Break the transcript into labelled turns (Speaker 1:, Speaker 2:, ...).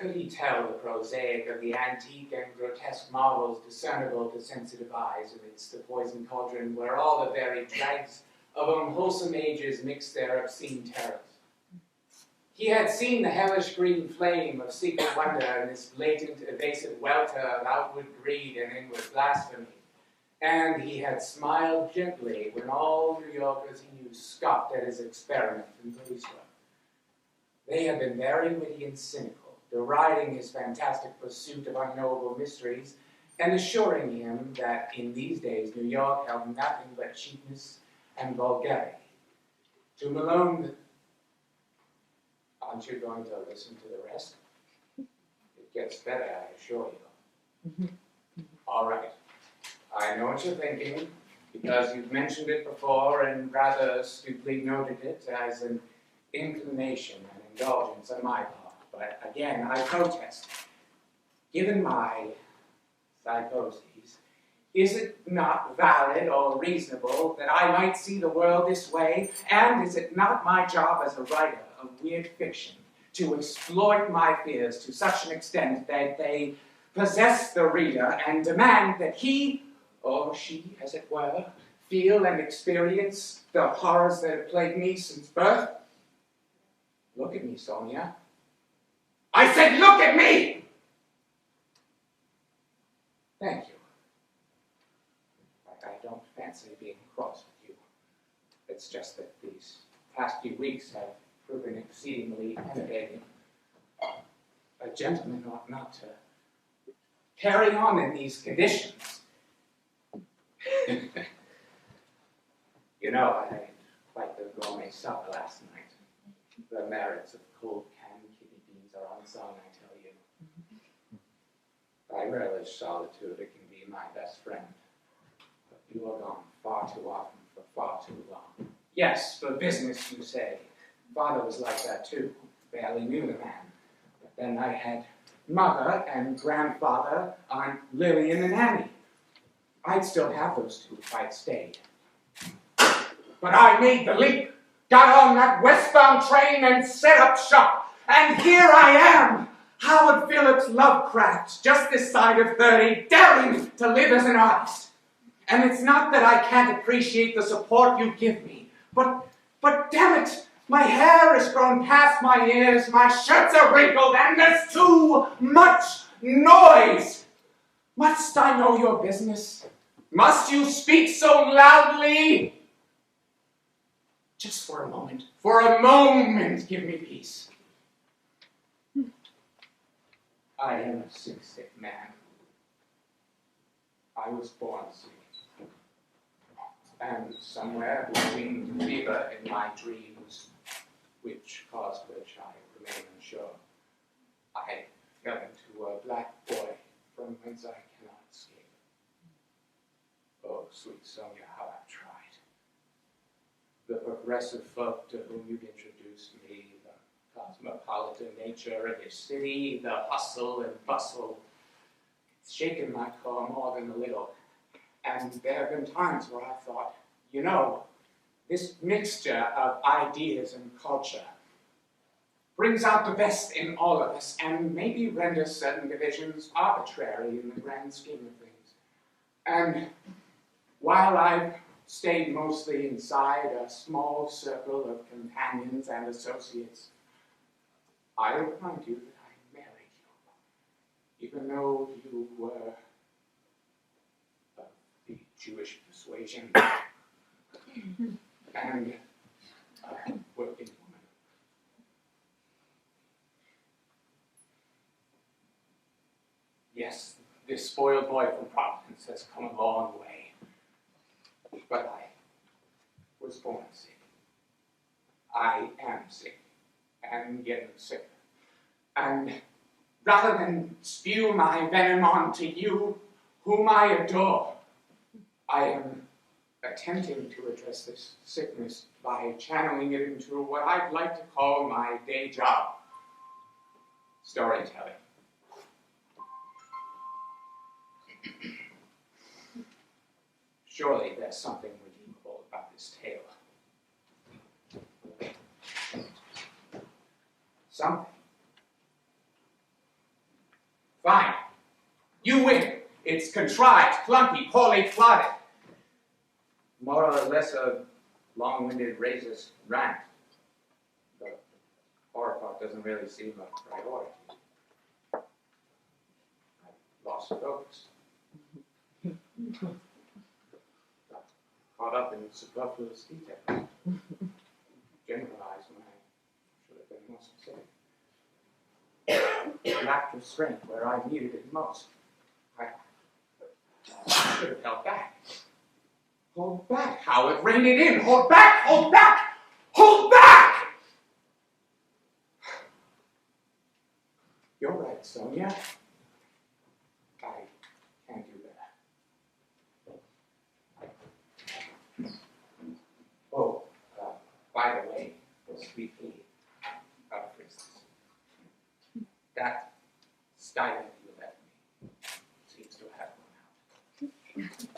Speaker 1: could he tell the prosaic of the antique and grotesque marvels discernible to sensitive eyes amidst the poison cauldron where all the varied dregs of unwholesome ages mixed their obscene terrors? He had seen the hellish green flame of secret wonder and this blatant, evasive welter of outward greed and inward blasphemy, and he had smiled gently when all New Yorkers he knew scoffed at his experiment in police work. They had been very witty and cynical, deriding his fantastic pursuit of unknowable mysteries and assuring him that in these days New York held nothing but cheapness and vulgarity. To Malone, aren't you going to listen to the rest? It gets better, I assure you. All right. I know what you're thinking, because you've mentioned it before and rather astutely noted it as an inclination and indulgence on my part. But again, I protest. Given my psychoses, is it not valid or reasonable that I might see the world this way? And is it not my job as a writer of weird fiction to exploit my fears to such an extent that they possess the reader and demand that he, or she, as it were, feel and experience the horrors that have plagued me since birth? Look at me, Sonia. I said, look at me! Thank you. I don't fancy being cross with you. It's just that these past few weeks have proven exceedingly enervating. A gentleman ought not to carry on in these conditions. You know, I had quite the gourmet supper last night. The merits of cold canned kidney beans are unsung, I tell you. I relish solitude. It can be my best friend. But you are gone far too often for far too long. Yes, for business, you say. Father was like that too. Barely knew the man. But then I had mother and grandfather, Aunt Lily and the nanny. I'd still have those two if I'd stayed. But I made the leap, got on that westbound train and set up shop. And here I am, Howard Phillips Lovecraft, just this side of 30, daring to live as an artist. And it's not that I can't appreciate the support you give me, but damn it, my hair has grown past my ears, my shirts are wrinkled, and there's too much noise. Must I know your business? Must you speak so loudly? Just for a moment, give me peace. I am a sick man. I was born sick. And somewhere between fever in my dreams, which caused which I remain unsure, I fell into a black void from whence I cannot escape. Oh, sweet Sonia, how I've tried. The progressive folk to whom you've introduced me, the cosmopolitan nature of your city, the hustle and bustle, it's shaken my core more than a little. And there have been times where I thought, you know, this mixture of ideas and culture brings out the best in all of us and maybe renders certain divisions arbitrary in the grand scheme of things. And while I've stayed mostly inside a small circle of companions and associates, I remind you that I married you, even though you were of the Jewish persuasion and a working woman. Yes, this spoiled boy from Providence has come a long way. But I was born sick. I am sick, and getting sicker. And rather than spew my venom onto you, whom I adore, I am attempting to address this sickness by channeling it into what I'd like to call my day job, storytelling. Surely there's something redeemable about this tale. Something. You win. It's contrived, clunky, poorly plotted. More or less a long-winded, racist rant. The horror part doesn't really seem a priority. I lost focus. Got caught up in superfluous details. Generalized when I should have been more specific. Lacked restraint where I needed it most. I should have held back. Hold back, Howard, rein it in. Hold back, hold back, hold back! You're right, Sonia. I can't do that. Oh, by the way, sweetly, for instance, that stipend you left me seems to have gone out.